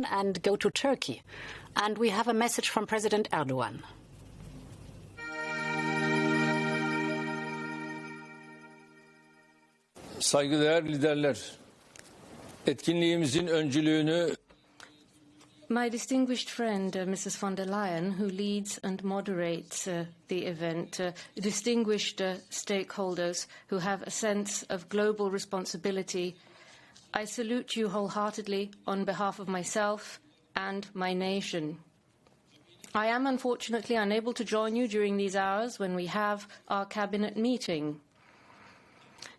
on and go to Turkey. And we have a message from President Erdoğan. Saygıdeğer liderler, etkinliğimizin öncülüğünü My distinguished friend, Mrs. von der Leyen, who leads and moderates the event, distinguished stakeholders who have a sense of global responsibility, I salute you wholeheartedly on behalf of myself and my nation. I am unfortunately unable to join you during these hours when we have our cabinet meeting.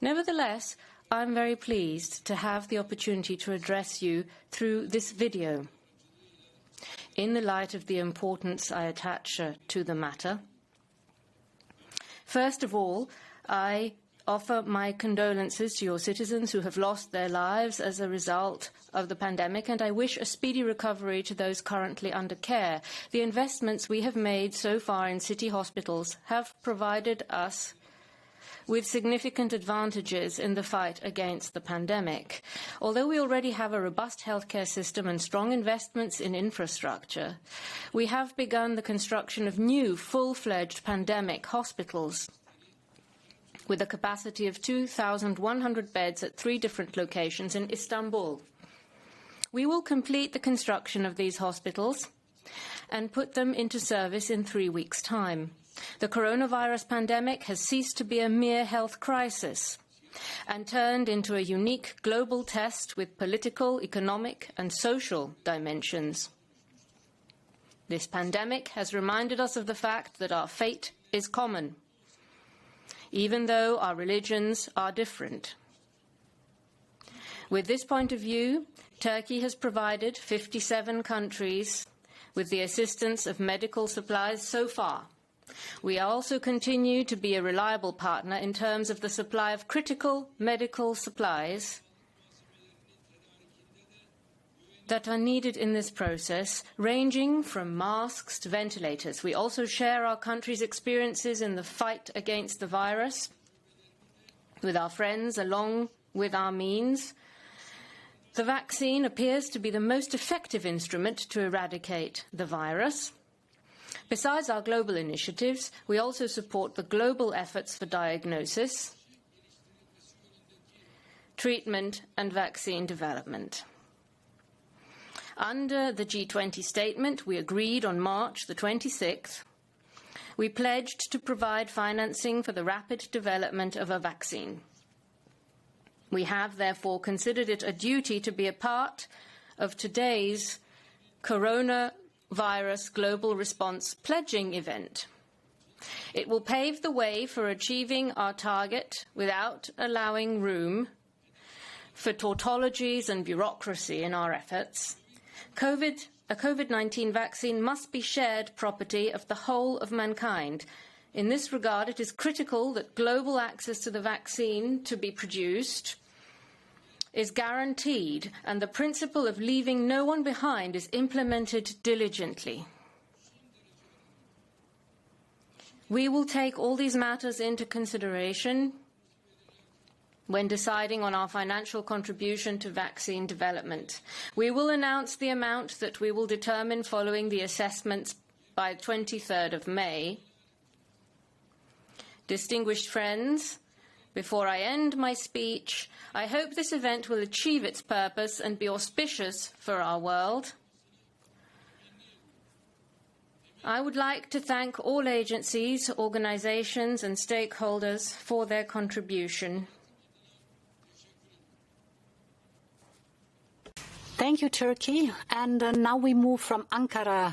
Nevertheless, I'm very pleased to have the opportunity to address you through this video. In the light of the importance I attach to the matter, first of all, I offer my condolences to your citizens who have lost their lives as a result of the pandemic, and I wish a speedy recovery to those currently under care. The investments we have made so far in city hospitals have provided us with significant advantages in the fight against the pandemic. Although we already have a robust healthcare system and strong investments in infrastructure, we have begun the construction of new full-fledged pandemic hospitals with a capacity of 2,100 beds at 3 different locations in Istanbul. We will complete the construction of these hospitals and put them into service in 3 weeks' time. The coronavirus pandemic has ceased to be a mere health crisis and turned into a unique global test with political, economic and social dimensions. This pandemic has reminded us of the fact that our fate is common, even though our religions are different. With this point of view, Turkey has provided 57 countries with the assistance of medical supplies so far. We also continue to be a reliable partner in terms of the supply of critical medical supplies that are needed in this process, ranging from masks to ventilators. We also share our country's experiences in the fight against the virus with our friends along with our means. The vaccine appears to be the most effective instrument to eradicate the virus. Besides our global initiatives, we also support the global efforts for diagnosis, treatment and vaccine development. Under the G20 statement we agreed on March the 26th, we pledged to provide financing for the rapid development of a vaccine. We have therefore considered it a duty to be a part of today's coronavirus global response pledging event. It will pave the way for achieving our target without allowing room for tautologies and bureaucracy in our efforts. A COVID-19 vaccine must be shared property of the whole of mankind. In this regard, it is critical that global access to the vaccine to be produced is guaranteed and the principle of leaving no one behind is implemented diligently. We will take all these matters into consideration when deciding on our financial contribution to vaccine development. We will announce the amount that we will determine following the assessments by 23rd of May. Distinguished friends, before I end my speech, I hope this event will achieve its purpose and be auspicious for our world. I would like to thank all agencies, organizations and stakeholders for their contribution. Thank you, Turkey. And now we move from Ankara